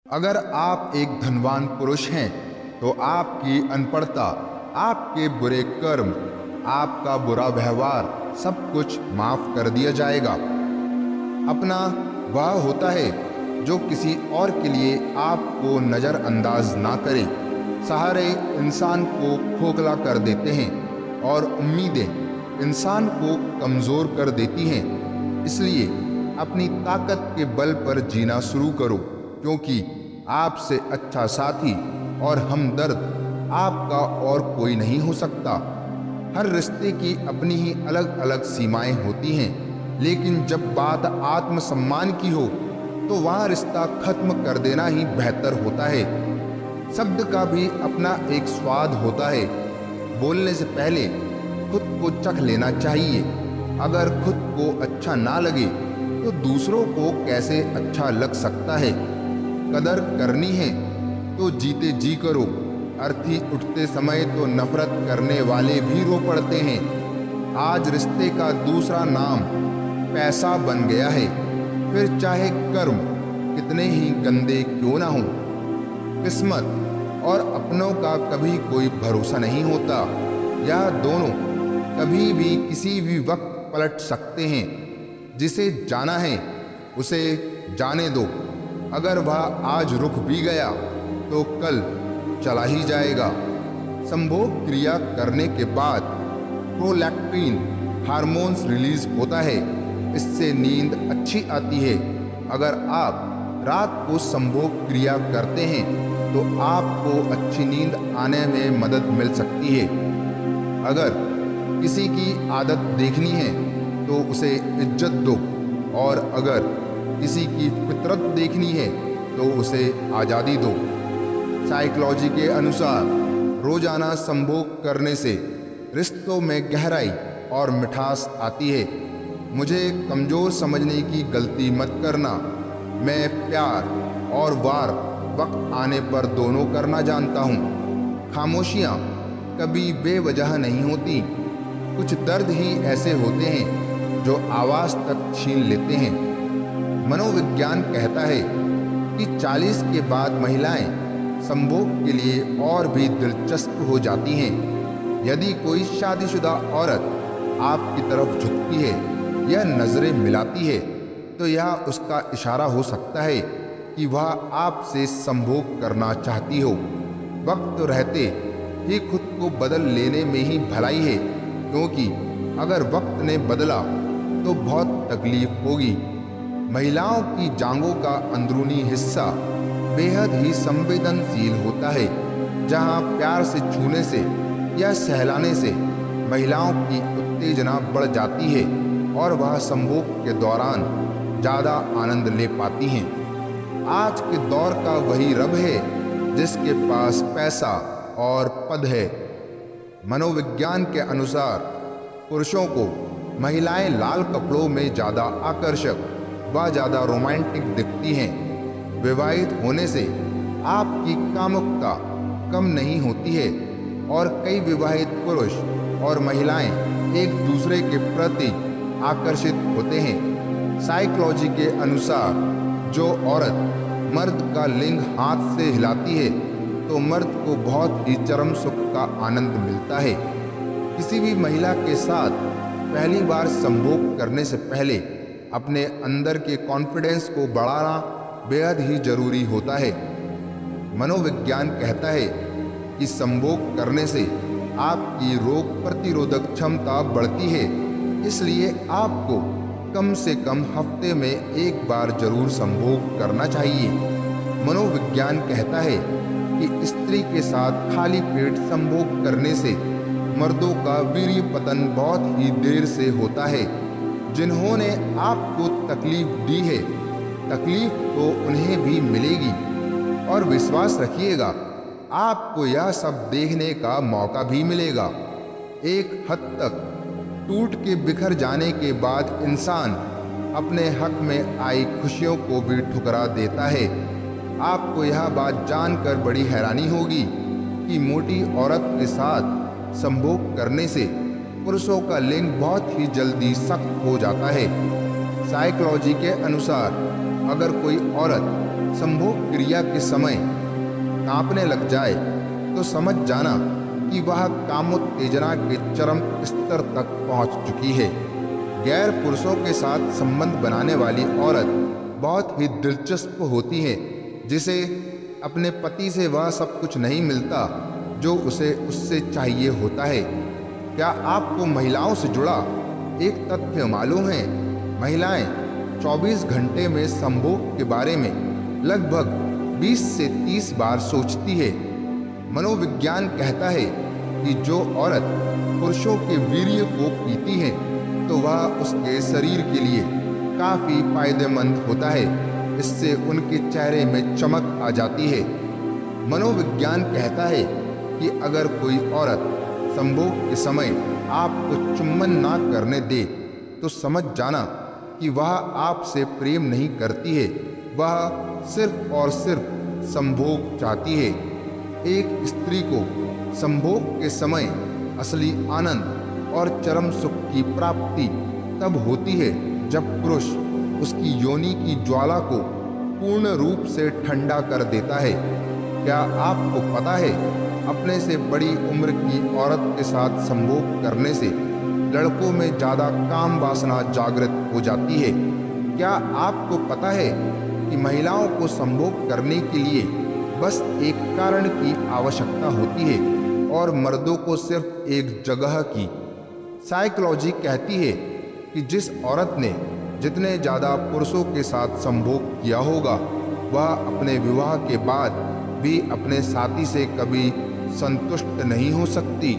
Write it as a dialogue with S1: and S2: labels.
S1: अगर आप एक धनवान पुरुष हैं तो आपकी अनपढ़ता, आपके बुरे कर्म, आपका बुरा व्यवहार सब कुछ माफ कर दिया जाएगा। अपना वह होता है जो किसी और के लिए आपको नज़रअंदाज ना करे। सहारे इंसान को खोखला कर देते हैं और उम्मीदें इंसान को कमज़ोर कर देती हैं। इसलिए अपनी ताकत के बल पर जीना शुरू करो, क्योंकि आपसे अच्छा साथी और हमदर्द आपका और कोई नहीं हो सकता। हर रिश्ते की अपनी ही अलग अलग सीमाएं होती हैं, लेकिन जब बात आत्मसम्मान की हो तो वह रिश्ता खत्म कर देना ही बेहतर होता है। शब्द का भी अपना एक स्वाद होता है। बोलने से पहले खुद को चख लेना चाहिए। अगर खुद को अच्छा ना लगे तो दूसरों को कैसे अच्छा लग सकता है। कदर करनी है तो जीते जी करो। अर्थी उठते समय तो नफरत करने वाले भी रो पड़ते हैं। आज रिश्ते का दूसरा नाम पैसा बन गया है, फिर चाहे कर्म कितने ही गंदे क्यों ना हों। किस्मत और अपनों का कभी कोई भरोसा नहीं होता। यह दोनों कभी भी किसी भी वक्त पलट सकते हैं। जिसे जाना है उसे जाने दो। अगर वह आज रुक भी गया तो कल चला ही जाएगा। संभोग क्रिया करने के बाद प्रोलैक्टिन हार्मोन्स रिलीज होता है। इससे नींद अच्छी आती है। अगर आप रात को संभोग क्रिया करते हैं तो आपको अच्छी नींद आने में मदद मिल सकती है। अगर किसी की आदत देखनी है तो उसे इज्जत दो, और अगर किसी की फितरत देखनी है तो उसे आज़ादी दो। साइकोलॉजी के अनुसार रोजाना संभोग करने से रिश्तों में गहराई और मिठास आती है। मुझे कमज़ोर समझने की गलती मत करना। मैं प्यार और वार वक्त आने पर दोनों करना जानता हूँ। खामोशियाँ कभी बेवजह नहीं होती। कुछ दर्द ही ऐसे होते हैं जो आवाज़ तक छीन लेते हैं। मनोविज्ञान कहता है कि 40 के बाद महिलाएं संभोग के लिए और भी दिलचस्प हो जाती हैं। यदि कोई शादीशुदा औरत आपकी तरफ झुकती है या नज़रें मिलाती है तो यह उसका इशारा हो सकता है कि वह आपसे संभोग करना चाहती हो। वक्त रहते ही खुद को बदल लेने में ही भलाई है, क्योंकि अगर वक्त ने बदला तो बहुत तकलीफ होगी। महिलाओं की जांघों का अंदरूनी हिस्सा बेहद ही संवेदनशील होता है। जहां प्यार से छूने से या सहलाने से महिलाओं की उत्तेजना बढ़ जाती है और वह संभोग के दौरान ज़्यादा आनंद ले पाती हैं। आज के दौर का वही रब है जिसके पास पैसा और पद है। मनोविज्ञान के अनुसार पुरुषों को महिलाएं लाल कपड़ों में ज़्यादा आकर्षक व ज़्यादा रोमांटिक दिखती हैं। विवाहित होने से आपकी कामुकता कम नहीं होती है और कई विवाहित पुरुष और महिलाएं एक दूसरे के प्रति आकर्षित होते हैं। साइकोलॉजी के अनुसार जो औरत मर्द का लिंग हाथ से हिलाती है तो मर्द को बहुत ही चरम सुख का आनंद मिलता है। किसी भी महिला के साथ पहली बार संभोग करने से पहले अपने अंदर के कॉन्फिडेंस को बढ़ाना बेहद ही जरूरी होता है। मनोविज्ञान कहता है कि संभोग करने से आपकी रोग प्रतिरोधक क्षमता बढ़ती है। इसलिए आपको कम से कम हफ्ते में एक बार जरूर संभोग करना चाहिए। मनोविज्ञान कहता है कि स्त्री के साथ खाली पेट संभोग करने से मर्दों का वीर्य पतन बहुत ही देर से होता है। जिन्होंने आपको तकलीफ दी है, तकलीफ तो उन्हें भी मिलेगी। और विश्वास रखिएगा, आपको यह सब देखने का मौका भी मिलेगा। एक हद तक टूट के बिखर जाने के बाद इंसान अपने हक में आई खुशियों को भी ठुकरा देता है। आपको यह बात जानकर बड़ी हैरानी होगी कि मोटी औरत के साथ संभोग करने से पुरुषों का लिंग बहुत ही जल्दी सख्त हो जाता है। साइकोलॉजी के अनुसार अगर कोई औरत संभोग क्रिया के समय कांपने लग जाए तो समझ जाना कि वह कामोत्तेजना के चरम स्तर तक पहुंच चुकी है। गैर पुरुषों के साथ संबंध बनाने वाली औरत बहुत ही दिलचस्प होती है, जिसे अपने पति से वह सब कुछ नहीं मिलता जो उसे उससे चाहिए होता है। क्या आपको महिलाओं से जुड़ा एक तथ्य मालूम है? महिलाएं 24 घंटे में संभोग के बारे में लगभग 20 से 30 बार सोचती है। मनोविज्ञान कहता है कि जो औरत पुरुषों के वीर्य को पीती है तो वह उसके शरीर के लिए काफी फायदेमंद होता है। इससे उनके चेहरे में चमक आ जाती है। मनोविज्ञान कहता है कि अगर कोई औरत संभोग के समय आपको चुम्बन ना करने दे तो समझ जाना कि वह आपसे प्रेम नहीं करती है, वह सिर्फ और सिर्फ संभोग चाहती है। एक स्त्री को संभोग के समय असली आनंद और चरम सुख की प्राप्ति तब होती है जब पुरुष उसकी योनि की ज्वाला को पूर्ण रूप से ठंडा कर देता है। क्या आपको पता है, अपने से बड़ी उम्र की औरत के साथ संभोग करने से लड़कों में ज़्यादा काम वासना जागृत हो जाती है? क्या आपको पता है कि महिलाओं को संभोग करने के लिए बस एक कारण की आवश्यकता होती है और मर्दों को सिर्फ एक जगह की? साइकोलॉजी कहती है कि जिस औरत ने जितने ज़्यादा पुरुषों के साथ संभोग किया होगा वह अपने विवाह के बाद भी अपने साथी से कभी संतुष्ट नहीं हो सकती।